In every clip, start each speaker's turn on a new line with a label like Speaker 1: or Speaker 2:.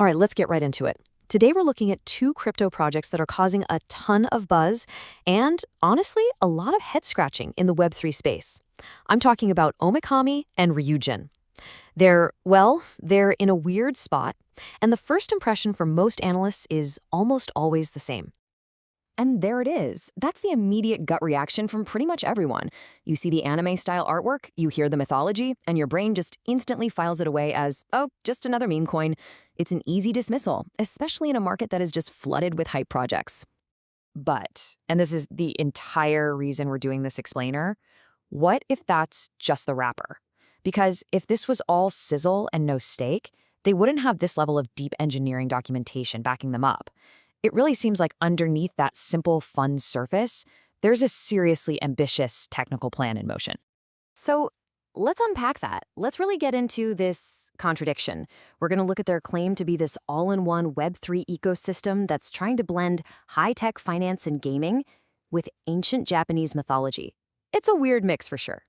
Speaker 1: All right, let's get right into it. Today we're looking at two crypto projects that are causing a ton of buzz and, honestly, a lot of head-scratching in the Web3 space. I'm talking about Omikami and RyuJin. They're in a weird spot, and the first impression for most analysts is almost always the same.
Speaker 2: And there it is. That's the immediate gut reaction from pretty much everyone. You see the anime-style artwork, you hear the mythology, and your brain just instantly files it away as, oh, just another meme coin. It's an easy dismissal, especially in a market that is just flooded with hype projects.
Speaker 3: But, and this is the entire reason we're doing this explainer, what if that's just the wrapper? Because if this was all sizzle and no stake, they wouldn't have this level of deep engineering documentation backing them up. It really seems like underneath that simple, fun surface, there's a seriously ambitious technical plan in motion.
Speaker 2: So let's unpack that. Let's really get into this contradiction. We're going to look at their claim to be this all-in-one Web3 ecosystem that's trying to blend high-tech finance and gaming with ancient Japanese mythology. It's a weird mix for sure.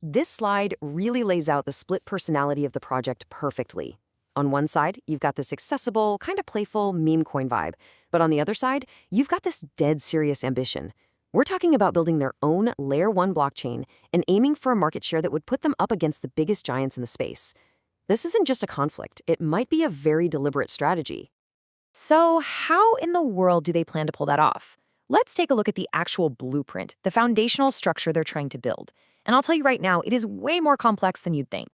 Speaker 2: This slide really lays out the split personality of the project perfectly. On one side, you've got this accessible, kind of playful meme coin vibe. But on the other side, you've got this dead serious ambition. We're talking about building their own Layer 1 blockchain and aiming for a market share that would put them up against the biggest giants in the space. This isn't just a conflict. It might be a very deliberate strategy.
Speaker 3: So how in the world do they plan to pull that off? Let's take a look at the actual blueprint, the foundational structure they're trying to build. And I'll tell you right now, it is way more complex than you'd think.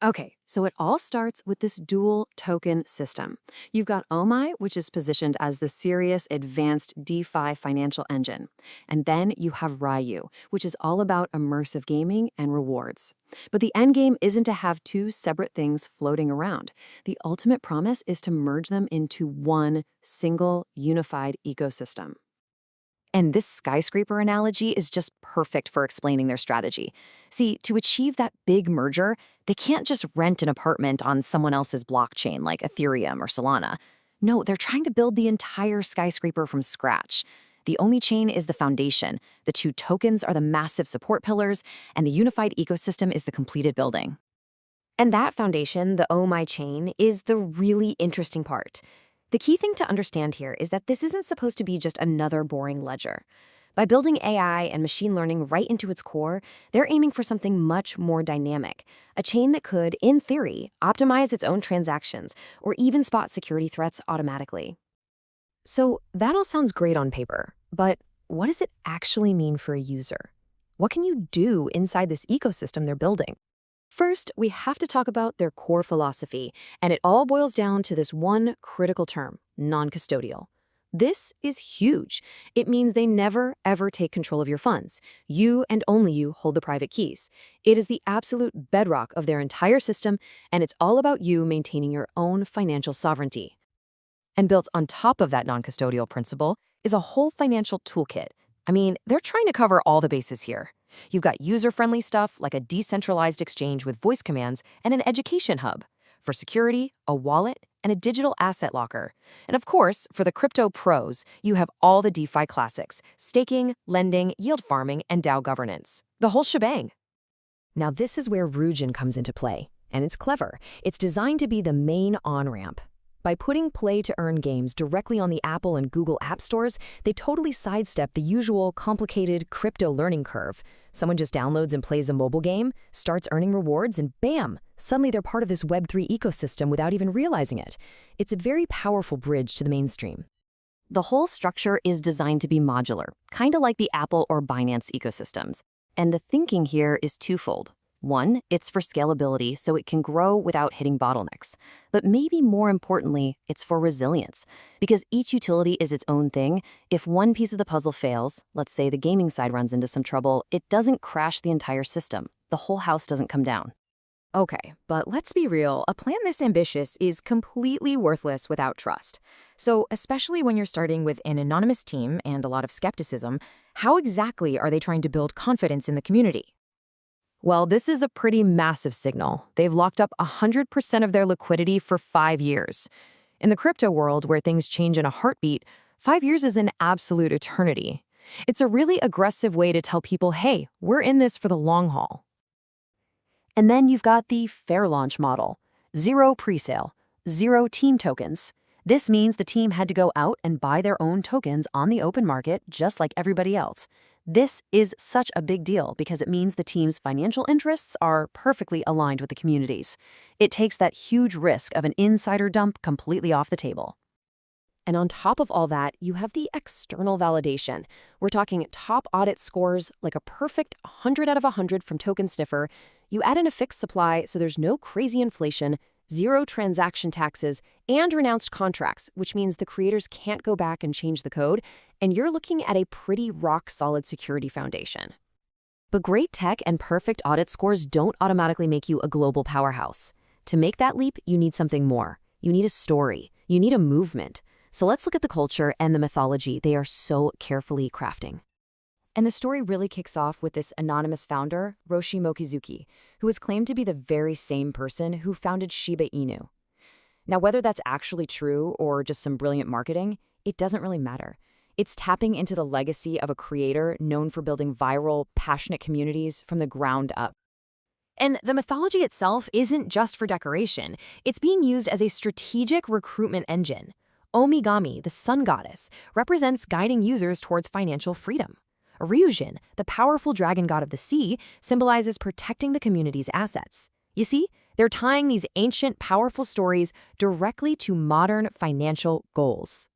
Speaker 1: Okay, so it all starts with this dual token system. You've got OMI, which is positioned as the serious advanced DeFi financial engine. And then you have Ryu, which is all about immersive gaming and rewards. But the end game isn't to have two separate things floating around. The ultimate promise is to merge them into one single unified ecosystem.
Speaker 2: And this skyscraper analogy is just perfect for explaining their strategy. See, to achieve that big merger, they can't just rent an apartment on someone else's blockchain like Ethereum or Solana. No, they're trying to build the entire skyscraper from scratch. The OMI chain is the foundation, the two tokens are the massive support pillars, and the unified ecosystem is the completed building. And that foundation, the OMI chain, is the really interesting part. The key thing to understand here is that this isn't supposed to be just another boring ledger. By building AI and machine learning right into its core, they're aiming for something much more dynamic, a chain that could, in theory, optimize its own transactions or even spot security threats automatically.
Speaker 1: So that all sounds great on paper, but what does it actually mean for a user? What can you do inside this ecosystem they're building? First, we have to talk about their core philosophy, and it all boils down to this one critical term, non-custodial. This is huge. It means they never, ever take control of your funds. You and only you hold the private keys. It is the absolute bedrock of their entire system, and it's all about you maintaining your own financial sovereignty. And built on top of that non-custodial principle is a whole financial toolkit. I mean, they're trying to cover all the bases here. You've got user-friendly stuff like a decentralized exchange with voice commands and an education hub. For security, a wallet, and a digital asset locker. And of course, for the crypto pros, you have all the DeFi classics: staking, lending, yield farming, and DAO governance. The whole shebang.
Speaker 2: Now this is where RyuJin comes into play, and it's clever. It's designed to be the main on-ramp. By putting play-to-earn games directly on the Apple and Google app stores, they totally sidestep the usual complicated crypto learning curve. Someone just downloads and plays a mobile game, starts earning rewards, and bam! Suddenly they're part of this Web3 ecosystem without even realizing it. It's a very powerful bridge to the mainstream. The whole structure is designed to be modular, kind of like the Apple or Binance ecosystems. And the thinking here is twofold. One, it's for scalability so it can grow without hitting bottlenecks. But maybe more importantly, it's for resilience. Because each utility is its own thing, if one piece of the puzzle fails, let's say the gaming side runs into some trouble, it doesn't crash the entire system. The whole house doesn't come down.
Speaker 3: Okay, but let's be real, a plan this ambitious is completely worthless without trust. So, especially when you're starting with an anonymous team and a lot of skepticism, how exactly are they trying to build confidence in the community?
Speaker 1: Well, this is a pretty massive signal. They've locked up 100% of their liquidity for 5 years. In the crypto world, where things change in a heartbeat, 5 years is an absolute eternity. It's a really aggressive way to tell people, hey, we're in this for the long haul. And then you've got the fair launch model. Zero presale.
Speaker 2: 0 team tokens. This means the team had to go out and buy their own tokens on the open market just like everybody else. This is such a big deal because it means the team's financial interests are perfectly aligned with the community's. It takes that huge risk of an insider dump completely off the table. And on top of all that, you have the external validation. We're talking top audit scores, like a perfect 100 out of 100 from Token Sniffer. You add in a fixed supply so there's no crazy inflation, 0 transaction taxes, and renounced contracts, which means the creators can't go back and change the code, and you're looking at a pretty rock-solid security foundation. But great tech and perfect audit scores don't automatically make you a global powerhouse. To make that leap, you need something more. You need a story. You need a movement. So let's look at the culture and the mythology they are so carefully crafting. And the story really kicks off with this anonymous founder, Roshi Mochizuki, who is claimed to be the very same person who founded Shiba Inu. Now, whether that's actually true or just some brilliant marketing, it doesn't really matter. It's tapping into the legacy of a creator known for building viral, passionate communities from the ground up. And the mythology itself isn't just for decoration. It's being used as a strategic recruitment engine. Omikami, the sun goddess, represents guiding users towards financial freedom. RyuJin, the powerful dragon god of the sea, symbolizes protecting the community's assets. You see, they're tying these ancient, powerful stories directly to modern financial goals.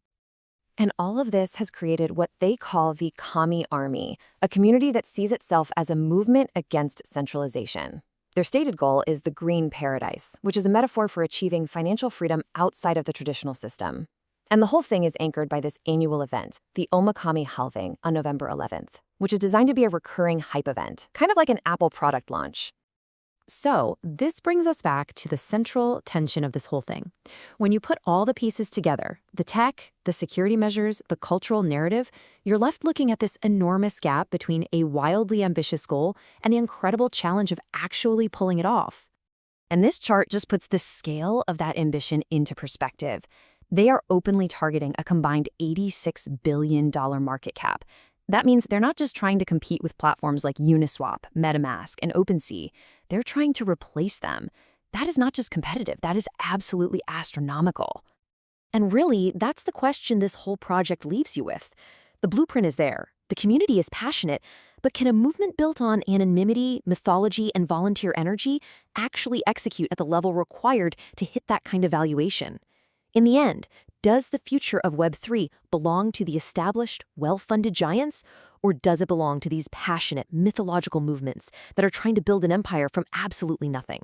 Speaker 2: And all of this has created what they call the Kami Army, a community that sees itself as a movement against centralization. Their stated goal is the green paradise, which is a metaphor for achieving financial freedom outside of the traditional system. And the whole thing is anchored by this annual event, the Omikami halving on November 11th, which is designed to be a recurring hype event, kind of like an Apple product launch. So this brings us back to the central tension of this whole thing. When you put all the pieces together, the tech, the security measures, the cultural narrative, you're left looking at this enormous gap between a wildly ambitious goal and the incredible challenge of actually pulling it off. And this chart just puts the scale of that ambition into perspective. They are openly targeting a combined $86 billion market cap. That means they're not just trying to compete with platforms like Uniswap, MetaMask, and OpenSea. They're trying to replace them. That is not just competitive, that is absolutely astronomical. And really, that's the question this whole project leaves you with. The blueprint is there, the community is passionate, but can a movement built on anonymity, mythology, and volunteer energy actually execute at the level required to hit that kind of valuation? In the end, does the future of Web3 belong to the established, well-funded giants, or does it belong to these passionate, mythological movements that are trying to build an empire from absolutely nothing?